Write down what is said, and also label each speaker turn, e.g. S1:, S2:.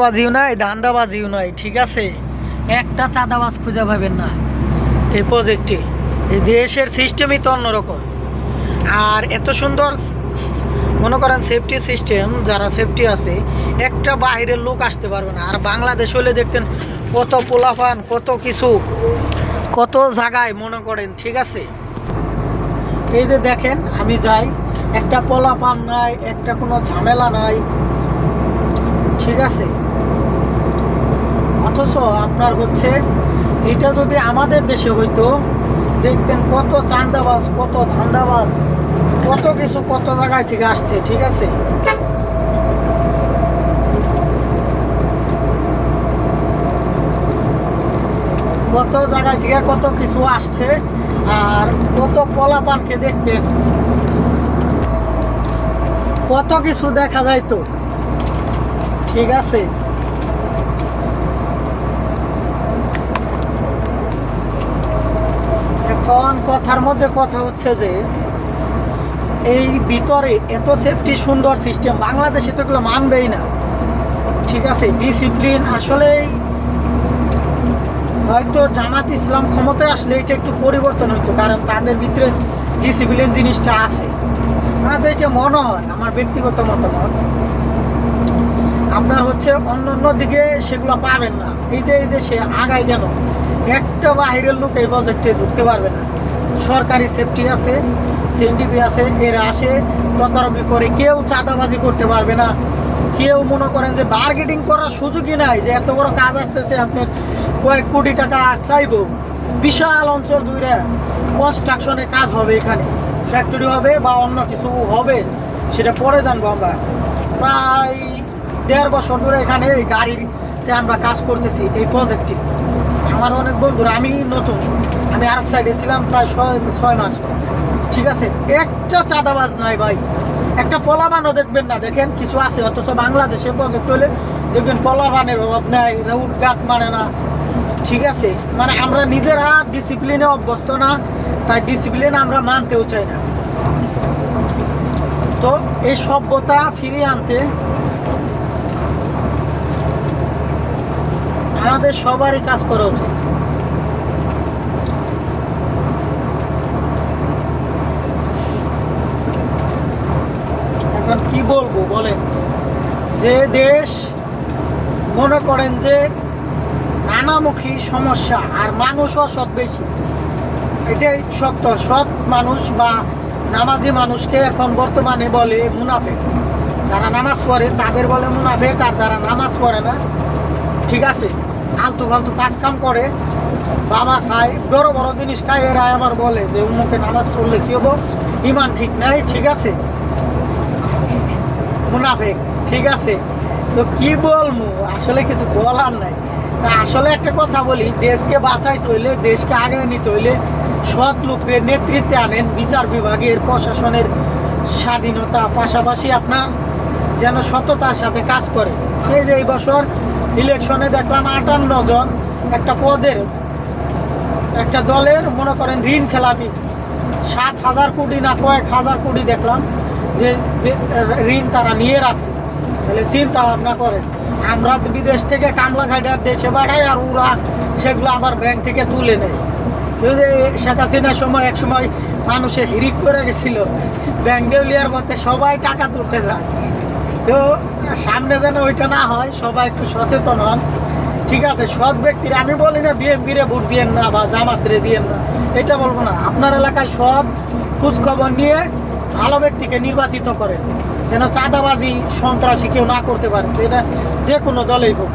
S1: বাজিও নাই, ধান্দাবাজিও নাই, ঠিক আছে? একটা চাঁদাবাজ খুঁজে পাবেন না এই প্রজেক্টে। এই দেশের সিস্টেমই তো অন্যরকম। আর এত সুন্দর মনে করেন সেফটি সিস্টেম, যারা সেফটি আছে, একটা বাইরের লোক আসতে পারবে না। আর বাংলাদেশ হলে দেখতেন কত পোলাপান, কত কিছু, কত জায়গায় মনে করেন, ঠিক আছে? এই যে দেখেন আমি যাই, একটা পোলাপান নাই, একটা কোনো ঝামেলা নাই, ঠিক আছে? অথচ আপনার হচ্ছে এটা যদি আমাদের দেশে হইতো, দেখতেন কত চাঁদাবাজ, কত ধান্দাবাজ, কত কিছু, কত জায়গায় থেকে আসছে, ঠিক আছে? কত জায়গায় থেকে কত কিছু আসছে। আর কত পোলাপানকে দেখতেন, কত কিছু দেখা যায় তো, ঠিক আছে? এখন কথার মধ্যে কথা হচ্ছে যে এই ভিতরে এত সেফটি সুন্দর সিস্টেম বাংলাদেশে তো এগুলো মানবেই না, ঠিক আছে? ডিসিপ্লিন আসলেই হয়তো জামাত ইসলাম ক্ষমতায় আসলে এটা একটু পরিবর্তন হইতো, কারণ তাদের ভিতরে ডিসিপ্লিন জিনিসটা আছে। আমার যেটা মনে হয়, আমার ব্যক্তিগত মতামত, আপনার হচ্ছে অন্য অন্য দিকে সেগুলো পাবেন না। এই যে এই দেশে আগায় কেন একটা বাহিরের লোক এই প্রজেক্টে ঢুকতে পারবে না। সরকারি সেফটি আছে, সিএনডিপি আছে, এরা আসে তদারকি করে, কেউ চাঁদাবাজি করতে পারবে না। কেউ মনে করেন যে বার্গেটিং করার সুযোগই নাই, যে এত বড় কাজ আসতেছে আপনার কয়েক কোটি টাকা চাইবো, বিশাল অঞ্চল জুড়ে কনস্ট্রাকশনের কাজ হবে, এখানে ফ্যাক্টরি হবে বা অন্য কিছু হবে, সেটা পরে জানবো। আমরা প্রায় 1.5 বছর ধরে এখানে এই গাড়িতে আমরা কাজ করতেছি এই প্রজেক্টটি। আমার অনেক বন্ধুরা, আমি নতুন, আমি আরব সাইডে ছিলাম প্রায় 6 মাস, ঠিক আছে? একটা চাঁদাবাজ নাই ভাই, একটা পোলাবানও দেখবেন না। দেখেন কিছু আছে, অথচ বাংলাদেশে প্রজেক্ট হলে দেখবেন পোলাবানের অভাব নাই, রুট গাট মানে না, ঠিক আছে? মানে আমরা নিজেরা ডিসিপ্লিনে অভ্যস্ত না, তাই ডিসিপ্লিন আমরা মানতেও চাই না। তো এই সভ্যতা ফিরিয়ে আনতে আমাদের সবারই কাজ করা উচিত। এখন কি বলবো বলেন, যে দেশ মনে করেন যে নানামুখী সমস্যা, আর মানুষও সৎ বেশি, এটাই সত্য। সৎ মানুষ বা নামাজি মানুষকে এখন বর্তমানে বলে মুনাফেক। যারা নামাজ পড়ে তাদের বলে মুনাফেক, আর যারা নামাজ পড়ে না, ঠিক আছে, আলতু ফালতু কাজ কাম করে, বাবা খায়, বড় বড় জিনিস খায়, এরা আবার বলে যে উমুকে নামাজ পড়লে কি হবো, ইমান ঠিক নাই, ঠিক আছে, মুনাফেক, ঠিক আছে? তো কি বলবো, আসলে কিছু বলার নাই। তা আসলে একটা কথা বলি, দেশকে বাঁচাইতে হইলে, দেশকে আগায় নিতে হইলে সৎ লোকের নেতৃত্বে আনেন। বিচার বিভাগের, প্রশাসনের স্বাধীনতা, পাশাপাশি আপনার যেন সততার সাথে কাজ করে। এই যে এই বছর ইলেকশনে দেখলাম 58 জন একটা পদের, একটা দলের মনে করেন ঋণ খেলাপি, 7,000 কোটি না কয়েক হাজার কোটি দেখলাম যে যে ঋণ তারা নিয়ে রাখছে। তাহলে চিন্তা ভাবনা করেন, আমরা বিদেশ থেকে কামলা খাইটার দেশে বাড়াই, আর ওরা সেগুলো আবার ব্যাংক থেকে তুলে নেয়। যে শেখ হাসিনার সময় এক সময় মানুষে হিরিক করে গেছিল, ব্যাংক দেউলিয়ার মধ্যে সবাই টাকা তুলতে যায়। তো সামনে যেন ওইটা না হয়, সবাই একটু সচেতন হন, ঠিক আছে? সৎ ব্যক্তির, আমি বলি না বিএনপিরে ভোট দিয়েন না বা জামাতরে দিয়েন না, এটা বলবো না। আপনার এলাকায় সৎ খোঁজখবর নিয়ে ভালো ব্যক্তিকে নির্বাচিত করেন, যেন চাঁদাবাজি সন্ত্রাসী কেউ না করতে পারে, যেটা যে কোনো দলেই হোক।